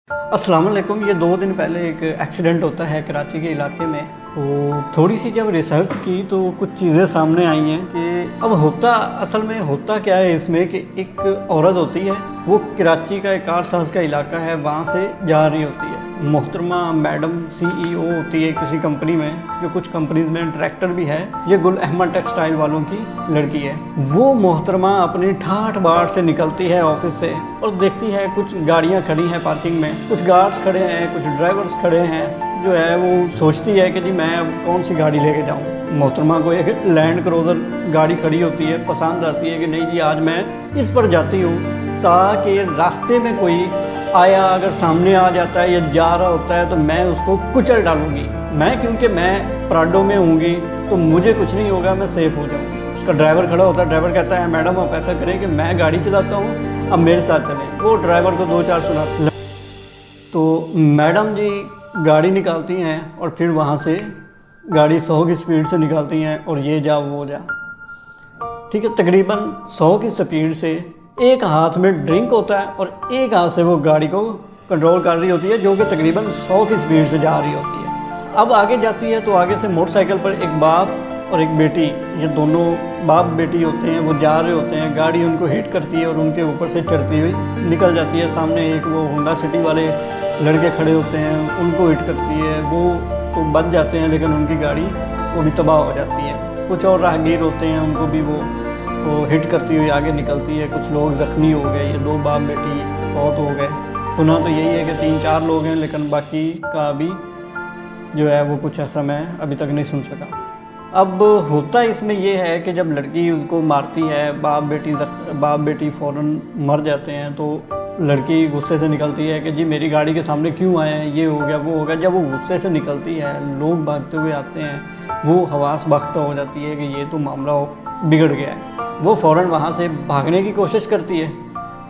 अस्सलाम वालेकुम। ये 2 दिन पहले एक एक्सीडेंट होता है कराची के इलाके में। तो थोड़ी सी जब रिसर्च की तो कुछ चीज़ें सामने आई हैं कि अब असल में होता क्या है इसमें कि एक औरत होती है, वो कराची का एक कारसाज का इलाका है, वहाँ से जा रही होती है। मोहतरमा मैडम CEO होती है किसी कंपनी में, जो कुछ कंपनीज में डायरेक्टर भी है। ये गुल अहमद टेक्सटाइल वालों की लड़की है। वो मोहतरमा अपनी ठाठ बाट से निकलती है ऑफिस से और देखती है कुछ गाड़ियाँ खड़ी हैं पार्किंग में, कुछ गार्ड्स खड़े हैं, कुछ ड्राइवर्स खड़े हैं। जो है वो सोचती है कि जी मैं अब कौन सी गाड़ी लेके जाऊँ। मोहतरमा को एक लैंड क्रूज़र गाड़ी खड़ी होती है, पसंद आती है कि नहीं जी आज मैं इस पर जाती हूँ, ताकि रास्ते में कोई आया अगर सामने आ जाता है या जा रहा होता है तो मैं उसको कुचल डालूंगी। क्योंकि मैं प्राडो में होंगी तो मुझे कुछ नहीं होगा, मैं सेफ़ हो जाऊँगी। उसका ड्राइवर खड़ा होता है, ड्राइवर कहता है मैडम आप ऐसा करें कि मैं गाड़ी चलाता हूँ, अब मेरे साथ चलें। वो ड्राइवर को 2-4 सुना तो मैडम जी गाड़ी निकालती हैं और फिर वहाँ से गाड़ी 100 की स्पीड से निकालती हैं और ये जा वो जा, ठीक है। तकरीबन 100 की स्पीड से एक हाथ में ड्रिंक होता है और एक हाथ से वो गाड़ी को कंट्रोल कर रही होती है, जो कि तकरीबन 100 की स्पीड से जा रही होती है। अब आगे जाती है तो आगे से मोटरसाइकिल पर एक बाप और एक बेटी, ये दोनों बाप बेटी होते हैं, वो जा रहे होते हैं। गाड़ी उनको हिट करती है और उनके ऊपर से चढ़ती हुई निकल जाती है। सामने एक वो होंडा सिटी वाले लड़के खड़े होते हैं, उनको हिट करती है। वो तो बच जाते हैं लेकिन उनकी गाड़ी वो भी तबाह हो जाती है। कुछ और राहगीर होते हैं, उनको भी वो हिट करती हुई आगे निकलती है। कुछ लोग ज़ख्मी हो गए, ये 2 बाप बेटी फौत हो गए। सुना तो यही है कि 3-4 लोग हैं, लेकिन बाकी का अभी जो है वो कुछ ऐसा मैं अभी तक नहीं सुन सका। अब होता इसमें ये है कि जब लड़की उसको मारती है, बाप बेटी फ़ौरन मर जाते हैं, तो लड़की गुस्से से निकलती है कि जी मेरी गाड़ी के सामने क्यों आए हैं, ये हो गया वो हो गया। जब वो गुस्से से निकलती है, लोग भागते हुए आते हैं, वो हवास बाख्ता हो जाती है कि ये तो मामला बिगड़ गया है। वो फ़ौरन वहाँ से भागने की कोशिश करती है।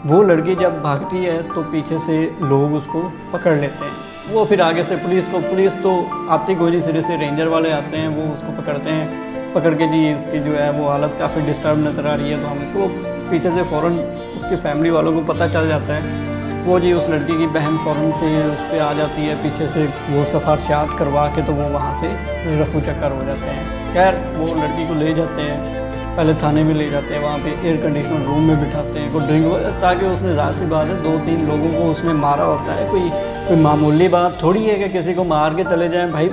वो लड़की जब भागती है तो पीछे से लोग उसको पकड़ लेते हैं। वो फिर आगे से पुलिस तो आती कोई नहीं, सिरे से रेंजर वाले आते हैं, वो उसको पकड़ते हैं। पकड़ के जी इसकी जो है वो हालत काफ़ी डिस्टर्ब नज़र आ रही है, तो हम इसको पीछे से फ़ौरन उसकी फैमिली वालों को पता चल जाता है। वो जी उस लड़की की बहन फ़ौरन से उस पर आ जाती है, पीछे से वो सफारशात करवा के तो वो वहाँ से रफू चक्कर हो जाते हैं। खैर वो लड़की को ले जाते हैं, पहले थाने में ले जाते हैं, वहाँ पे एयर कंडीशनर रूम में बिठाते हैं, कोई ड्रिंक, ताकि उसने ज़ाहिर सी बात है 2-3 लोगों को उसने मारा होता है। कोई मामूली बात थोड़ी है कि किसी को मार के चले जाएं भाई,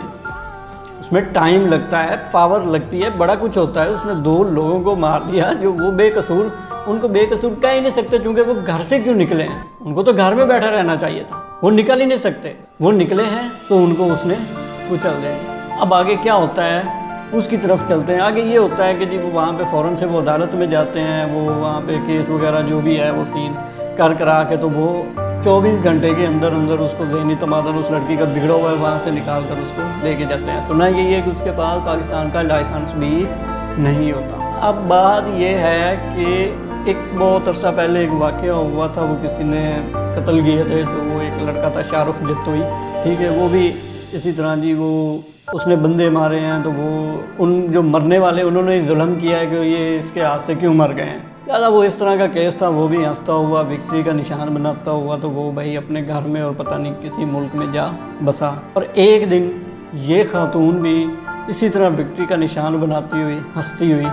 उसमें टाइम लगता है, पावर लगती है, बड़ा कुछ होता है। उसने 2 लोगों को मार दिया जो वो बेकसूर, उनको बेकसूर कह ही नहीं सकते, क्योंकि वो घर से क्यों निकले हैं, उनको तो घर में बैठा रहना चाहिए था, वो निकल ही नहीं सकते। वो निकले हैं तो उनको उसने कुचल दिया। अब आगे क्या होता है उसकी तरफ चलते हैं। आगे ये होता है कि जी वो वहाँ पे फ़ौरन से वो अदालत में जाते हैं, वो वहाँ पे केस वगैरह जो भी है वो सीन करा के तो वो 24 घंटे के अंदर उसको ज़हनी तमादन उस लड़की का बिगड़ा हुआ है वहाँ से निकाल कर उसको लेके जाते हैं। सुना यही है कि उसके पास पाकिस्तान का लाइसेंस भी नहीं होता। अब बात ये है कि एक बहुत अरसा पहले एक वाक़या हुआ था, वो किसी ने कत्ल किए थे, तो वो एक लड़का था शाहरुख जत्तोई, ठीक है। वो भी इसी तरह जी वो उसने बंदे मारे हैं, तो वो उन जो मरने वाले उन्होंने जुल्म किया है कि ये इसके हाथ से क्यों मर गए हैं। ज़्यादा वो इस तरह का केस था। वो भी हंसता हुआ विक्ट्री का निशान बनाता हुआ तो वो भाई अपने घर में और पता नहीं किसी मुल्क में जा बसा। और एक दिन ये खातून भी इसी तरह विक्ट्री का निशान बनाती हुई हंसती हुई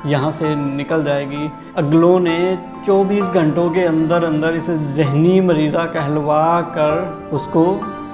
यहाँ से निकल जाएगी। अगलों ने 24 घंटों के अंदर इसे जहनी मरीज़ा कहलवा कर उसको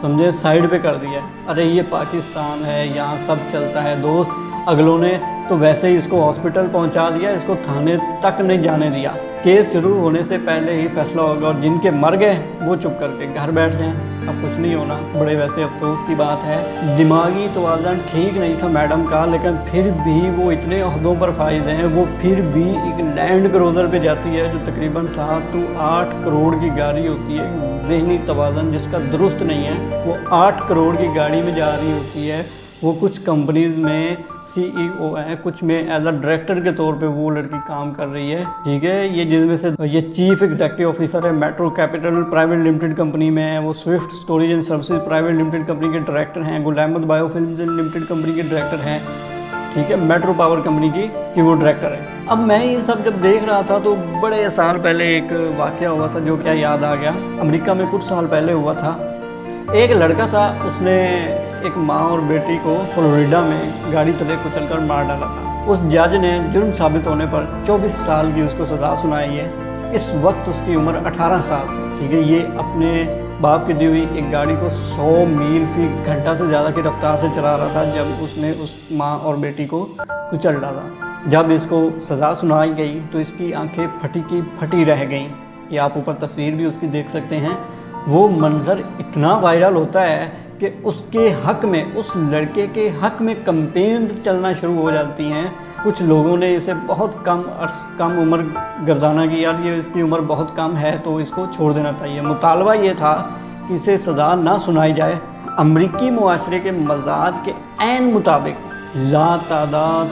समझे साइड पे कर दिया। अरे ये पाकिस्तान है, यहाँ सब चलता है दोस्त। अगलों ने तो वैसे ही इसको हॉस्पिटल पहुँचा दिया, इसको थाने तक नहीं जाने दिया। केस शुरू होने से पहले ही फैसला होगा और जिनके मर गए वो चुप करके घर बैठ जाएं, अब कुछ नहीं होना। बड़े वैसे अफसोस की बात है, दिमागी तवाज़ुन ठीक नहीं था मैडम का, लेकिन फिर भी वो इतने ओहदों पर फाइज हैं, वो फिर भी एक लैंड क्रूज़र पे जाती है जो तकरीबन 7 से 8 करोड़ की गाड़ी होती है। ज़हनी तवाज़ुन जिसका दुरुस्त नहीं है, वो 8 करोड़ की गाड़ी में जा रही होती है। वो कुछ कंपनीज़ में CEO है, कुछ में एज अ डायरेक्टर के तौर पे वो लड़की काम कर रही है, ठीक है। ये जिसमें से ये चीफ एग्जीक्यूटिव ऑफिसर है metro capital private limited company में है। वो Swift storage and services private limited company के डायरेक्टर हैं। Gul Ahmed biofilms limited company के डायरेक्टर हैं, ठीक है, मेट्रो पावर कंपनी की कि वो डायरेक्टर है। अब मैं ये सब जब देख रहा था तो बड़े साल पहले एक वाक़या हुआ था जो क्या याद आ गया। अमेरिका में कुछ साल पहले हुआ था। एक लड़का था, उसने एक माँ और बेटी को फ्लोरिडा में गाड़ी तले कुचल कर मार डाला था। उस जज ने जुर्म साबित होने पर 24 साल की उसको सज़ा सुनाई है। इस वक्त उसकी उम्र 18 साल, ठीक है। ये अपने बाप की दी हुई एक गाड़ी को 100 मील फी घंटा से ज़्यादा की रफ्तार से चला रहा था जब उसने उस माँ और बेटी को कुचल डाला। जब इसको सज़ा सुनाई गई तो इसकी आंखें फटी की फटी रह गईं। ये आप ऊपर तस्वीर भी उसकी देख सकते हैं। वो मंज़र इतना वायरल होता है कि उसके हक़ में, उस लड़के के हक़ में कैंपेन चलना शुरू हो जाती हैं। कुछ लोगों ने इसे बहुत कम उम्र गर्दाना की, यार ये इसकी उम्र बहुत कम है तो इसको छोड़ देना चाहिए। मुतालबा ये था कि इसे सज़ा ना सुनाई जाए। अमरीकी मुआशरे के मजाज के ऐन मुताबिक लातादाद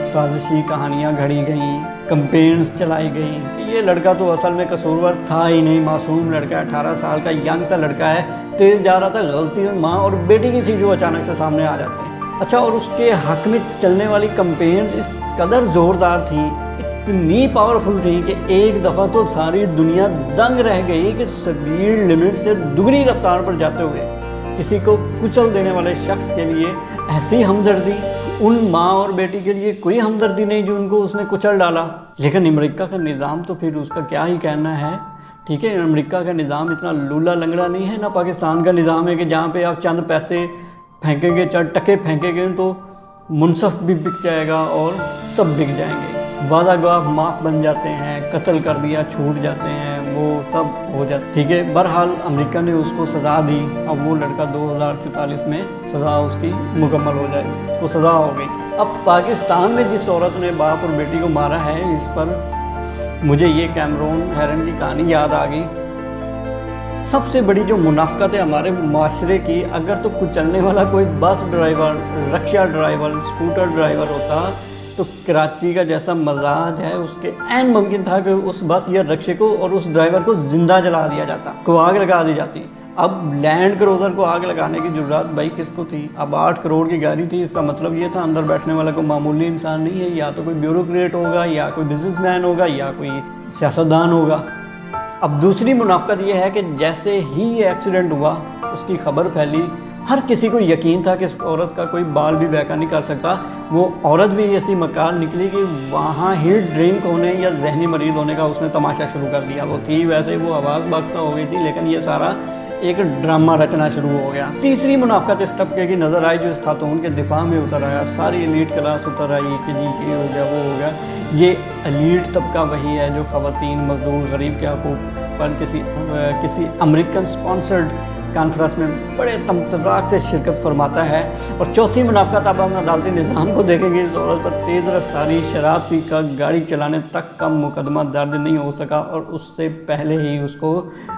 साजिशी कहानियाँ घड़ी गईं, कैंपेन्स चलाई गईं। ये लड़का तो असल में कसूरवार था ही नहीं, मासूम लड़का, 18 साल का यंग सा लड़का है, तेज़ जा रहा था। गलती माँ और बेटी की थी जो अचानक से सामने आ जाते हैं। अच्छा, और उसके हक़ में चलने वाली कैंपेन्स इस कदर ज़ोरदार थी, इतनी पावरफुल थी कि एक दफ़ा तो सारी दुनिया दंग रह गई कि स्पीड लिमिट से दुगनी रफ्तार पर जाते हुए किसी को कुचल देने वाले शख्स के लिए ऐसी हमदर्दी, उन माँ और बेटी के लिए कोई हमदर्दी नहीं जो उनको उसने कुचल डाला। लेकिन अमेरिका का निज़ाम तो फिर उसका क्या ही कहना है, ठीक है। अमेरिका का निज़ाम इतना लूला लंगड़ा नहीं है ना पाकिस्तान का निज़ाम है कि जहाँ पे आप चंद पैसे फेंकेंगे, चंद टके फेंकेंगे तो मुनसफ भी बिक जाएगा और सब बिक जाएंगे। वादा गवाह माफ़ बन जाते हैं, कत्ल कर दिया छूट जाते हैं, वो सब हो जाता, ठीक है। बहरहाल अमेरिका ने उसको सज़ा दी। अब वो लड़का 2044 में सज़ा उसकी मुकम्मल हो जाएगी, उसको सज़ा हो गई। अब पाकिस्तान में जिस औरत ने बाप और बेटी को मारा है, इस पर मुझे ये कैमरून हेरन की कहानी याद आ गई। सबसे बड़ी जो मुनाफ़क़त है हमारे माशरे की, अगर तो कुचलने वाला कोई bus driver, rickshaw driver, scooter driver होता तो कराची का जैसा मजाज है उसके ऐन मुमकिन था कि उस बस या रिक्शे को और उस ड्राइवर को ज़िंदा जला दिया जाता, को आग लगा दी जाती। अब लैंड क्रूज़र को आग लगाने की ज़रूरत भाई किसको थी? अब 8 करोड़ की गाड़ी थी, इसका मतलब ये था अंदर बैठने वाला कोई मामूली इंसान नहीं है, या तो कोई ब्यूरोक्रेट होगा, या कोई बिजनेसमैन होगा, या कोई सियासतदान होगा। अब दूसरी मुनाफ़क़त ये है कि जैसे ही ये एक्सीडेंट हुआ, उसकी खबर फैली, हर किसी को यकीन था कि इस औरत का कोई बाल भी बैका नहीं कर सकता। वो औरत भी ऐसी मकान निकली कि वहाँ ही ड्रिंक होने या जहनी मरीज़ होने का उसने तमाशा शुरू कर दिया। वो थी वैसे वो आवाज़ बाख्ता हो गई थी, लेकिन ये सारा एक ड्रामा रचना शुरू हो गया। तीसरी मुनाफ़क़त इस तबके की नज़र आई जो इस खातून के दिफा में उतर आया। सारी एलीट क्लास उतर आई कि जी ये हो गया, वो हो गया। ये एलीट तबका वही है जो ख़वातीन, मजदूर, गरीब के हकूक़ पर किसी अमेरिकन स्पॉन्सर्ड कॉन्फ्रेंस में बड़े तमतराक से शिरकत फरमाता है। और चौथी मुनाफ़क़त, अब हम अदालती निज़ाम को देखेंगे। इस औरत पर तेज़ रफ्तारी, शराब पी कर गाड़ी चलाने तक का मुकदमा दर्ज नहीं हो सका और उससे पहले ही उसको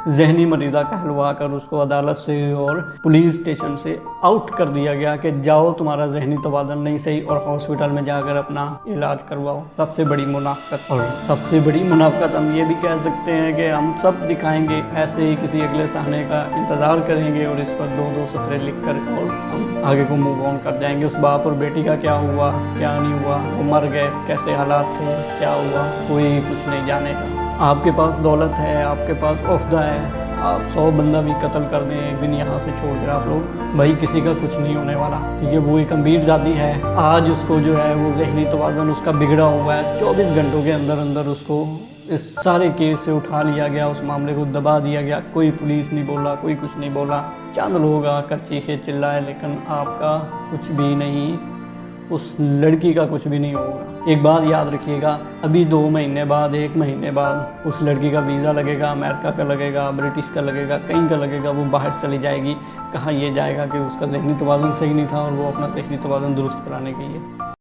जहनी मरीज़ा कहलवा कर उसको अदालत से और पुलिस स्टेशन से आउट कर दिया गया कि जाओ तुम्हारा जहनी तवाज़ुन नहीं सही और हॉस्पिटल में जाकर अपना इलाज करवाओ। सबसे बड़ी मुनाफ़क़त। और सबसे बड़ी मुनाफ़क़त हम ये भी कह सकते हैं कि हम सब दिखाएंगे, ऐसे ही किसी अगले सहने का इंतज़ार करेंगे और इस पर 2-2 सतरें लिख कर और हम आगे को मूव ऑन कर जाएंगे। उस बाप और बेटी का क्या हुआ, क्या नहीं हुआ, वो मर गए, कैसे हालात थे, क्या हुआ, कोई कुछ नहीं जानेगा। आपके पास दौलत है, आपके पास ओहदा है, आप 100 बंदा भी कत्ल कर दें एक दिन यहाँ से छोड़ कर आप लोग, भाई किसी का कुछ नहीं होने वाला, ठीक है। वो एक अमीर ज़ादी है, आज उसको जो है वो जहनी तवाज़ुन उसका बिगड़ा हुआ है। 24 घंटों के अंदर अंदर उसको इस सारे केस से उठा लिया गया, उस मामले को दबा दिया गया। कोई पुलिस नहीं बोला, कोई कुछ नहीं बोला, चंद लोग आकर चीखे चिल्लाए, लेकिन आपका कुछ भी नहीं, उस लड़की का कुछ भी नहीं होगा। एक बात याद रखिएगा, अभी 2 महीने बाद, 1 महीने बाद उस लड़की का वीज़ा लगेगा, अमेरिका का लगेगा, ब्रिटिश का लगेगा, कहीं का लगेगा, वो बाहर चली जाएगी। कहाँ ये जाएगा कि उसका ज़हनी तवाज़ुन सही नहीं था और वो अपना ज़हनी तवाज़ुन दुरुस्त कराने के लिए